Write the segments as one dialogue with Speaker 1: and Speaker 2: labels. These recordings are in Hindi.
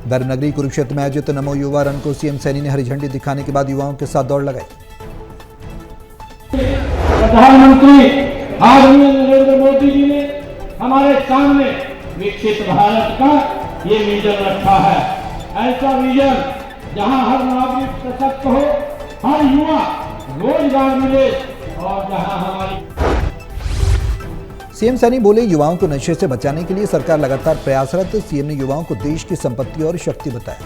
Speaker 1: धर्मनगरी कुरुक्षेत्र में आयोजित नमो युवा रन को सीएम सैनी ने हरी झंडी दिखाने के बाद युवाओं के साथ दौड़ लगाई।
Speaker 2: प्रधानमंत्री आदरणीय नरेंद्र मोदी जी ने हमारे सामने विकसित भारत का ये विजन रखा है। ऐसा विजन जहां हर नागरिक सशक्त हो, हर युवा रोजगार मिले और जहां हमारी।
Speaker 1: सीएम सैनी बोले, युवाओं को नशे से बचाने के लिए सरकार लगातार प्रयासरत। सीएम ने युवाओं को देश की संपत्ति और शक्ति बताया।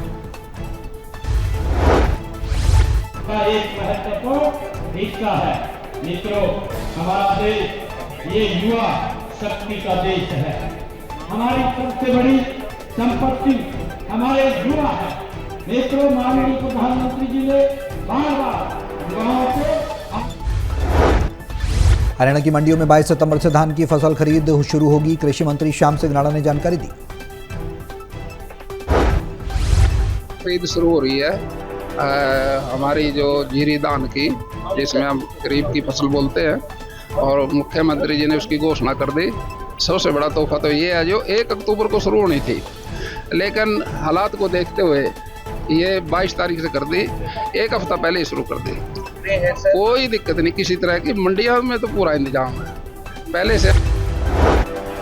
Speaker 2: एक महत्वपूर्ण हिस्सा है मित्रों, हमारा देश ये युवा शक्ति का देश है। हमारी सबसे बड़ी संपत्ति हमारे युवा है। मित्रों, माननीय प्रधानमंत्री जी ने बार-बार युवाओं को।
Speaker 1: हरियाणा की मंडियों में 22 सितंबर से धान की फसल खरीद शुरू होगी। कृषि मंत्री श्याम सिंह राणा ने जानकारी दी।
Speaker 3: खरीद शुरू हो रही है हमारी जो जीरी धान की, जिसमें हम गरीब की फसल बोलते हैं, और मुख्यमंत्री जी ने उसकी घोषणा कर दी। सबसे बड़ा तोहफा तो ये है जो 1 अक्टूबर को शुरू होनी थी, लेकिन हालात को देखते हुए ये 22 तारीख से कर दी, 1 हफ्ता पहले ही शुरू कर दी। कोई दिक्कत नहीं किसी तरह की, मंडियों में तो पूरा इंतजाम है पहले से।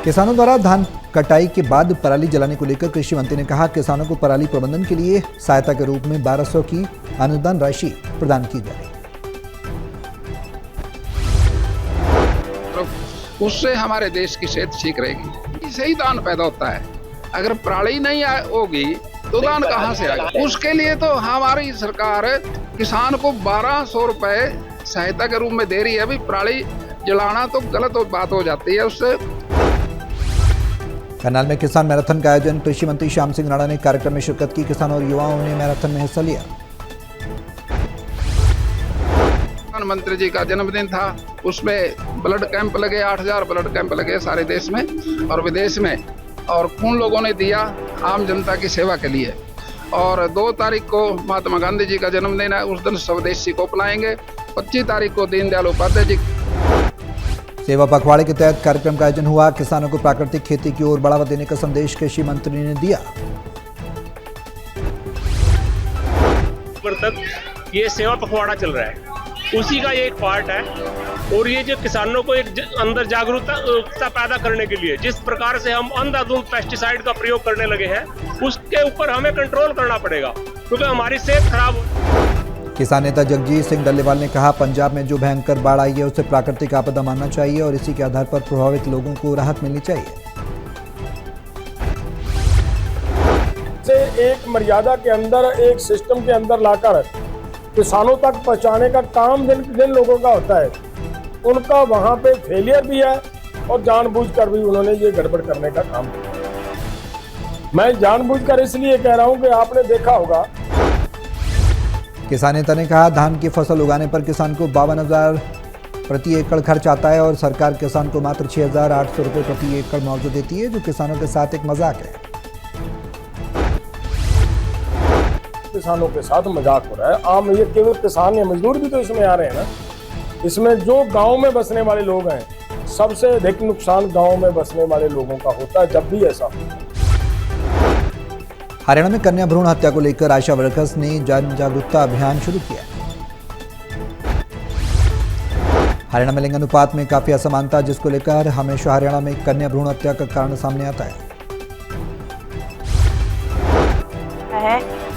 Speaker 1: किसानों द्वारा धान कटाई के बाद पराली जलाने को लेकर कृषि मंत्री ने कहा, किसानों को पराली प्रबंधन के लिए सहायता के रूप में 1200 की अनुदान राशि प्रदान की जाएगी।
Speaker 3: उससे हमारे देश की सेहत ठीक रहेगी। इससे ही दान पैदा होता है। अगर पराली नहीं होगी तो दान कहाँ से आएगा? उसके लिए तो हमारी सरकार किसान को 1200 रुपए सहायता के रूप में दे रही है। अभी पराली जलाना तो गलत बात हो जाती है उससे।
Speaker 1: करनाल में किसान मैराथन का आयोजन। कृषि मंत्री श्याम सिंह राणा ने कार्यक्रम में शिरकत की। किसानों और युवाओं ने मैराथन में हिस्सा लिया।
Speaker 3: प्रधानमंत्री जी का जन्मदिन था, उसमें ब्लड कैंप लगे, 8000 ब्लड कैंप लगे सारे देश में और विदेश में, और खून लोगों ने दिया आम जनता की सेवा के लिए। और 2 तारीख को महात्मा गांधी जी का जन्मदिन है, उस दिन स्वदेशी को अपनाएंगे। 25 तारीख को दीनदयाल उपाध्याय जी।
Speaker 1: सेवा पखवाड़े के तहत कार्यक्रम का आयोजन हुआ। किसानों को प्राकृतिक खेती की ओर बढ़ावा देने का संदेश कृषि मंत्री ने दिया।
Speaker 4: तक ये सेवा पखवाड़ा चल रहा है, उसी का ये एक पार्ट है। और ये जो किसानों को एक अंदर जागरूकता पैदा करने के लिए जिस प्रकार से हम अंधाधुंध पेस्टिसाइड का प्रयोग करने लगे हैं, उसके ऊपर हमें कंट्रोल करना पड़ेगा, क्योंकि हमारी सेहत खराब हो।
Speaker 1: किसान नेता जगजीत सिंह डल्लेवाल ने कहा, पंजाब में जो भयंकर बाढ़ आई है उसे प्राकृतिक आपदा मानना चाहिए और इसी के आधार पर प्रभावित लोगों को राहत मिलनी चाहिए।
Speaker 5: एक मर्यादा के अंदर, एक सिस्टम के अंदर लाकर किसानों तक पहुंचाने का काम जिन लोगों का होता है, उनका वहां पे फेलियर भी है और जानबूझकर भी उन्होंने ये गड़बड़ करने का काम किया। मैं जानबूझकर इसलिए कह रहा हूं कि आपने देखा होगा।
Speaker 1: किसान नेता ने कहा, धान की फसल उगाने पर किसान को 52,000 प्रति एकड़ खर्च आता है और सरकार किसान को मात्र 6,800 रुपये प्रति एकड़ मुआवजा देती है, जो किसानों के साथ एक मजाक है।
Speaker 5: किसानों के साथ मजाक हो रहा है। आम ये केवल किसान या मजदूर भी तो इसमें आ रहे हैं ना। इसमें जो गांव में बसने वाले लोग हैं, सबसे अधिक नुकसान गांव में बसने वाले लोगों का होता है जब भी ऐसा होता है।
Speaker 1: हरियाणा में कन्या भ्रूण हत्या को लेकर आशा वर्कर्स ने जन जागरूकता अभियान शुरू किया। हरियाणा में लिंग अनुपात में काफी असमानता, जिसको लेकर हमेशा हरियाणा में कन्या भ्रूण हत्या का कारण सामने आता है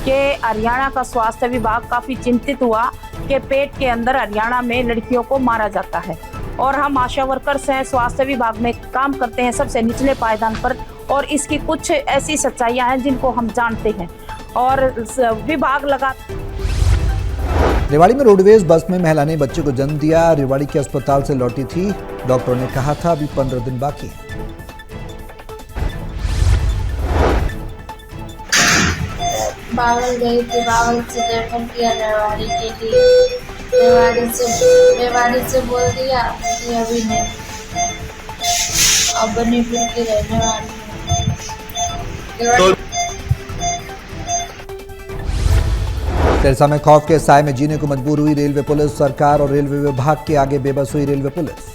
Speaker 6: कि हरियाणा का स्वास्थ्य विभाग काफी चिंतित हुआ कि पेट के अंदर हरियाणा में लड़कियों को मारा जाता है। और हम आशा वर्कर्स हैं, स्वास्थ्य विभाग में काम करते हैं सबसे निचले पायदान पर, और इसकी कुछ ऐसी सच्चाइयां हैं जिनको हम जानते हैं और विभाग लगा।
Speaker 1: रेवाड़ी में रोडवेज बस में महिला ने बच्चे को जन्म दिया। रेवाड़ी के अस्पताल से लौटी थी। डॉक्टर ने कहा था अभी 15 दिन बाकी है।
Speaker 7: बावल गई थी, बावल से दर्शन किया रेवाड़ी के लिए। रेवाड़ी से बोल दिया कि अभी नहीं, अब बनीपुर की रहने वाली
Speaker 1: सिरसा में खौफ के साए में जीने को मजबूर हुई रेलवे पुलिस। सरकार और रेलवे विभाग के आगे बेबस हुई रेलवे पुलिस।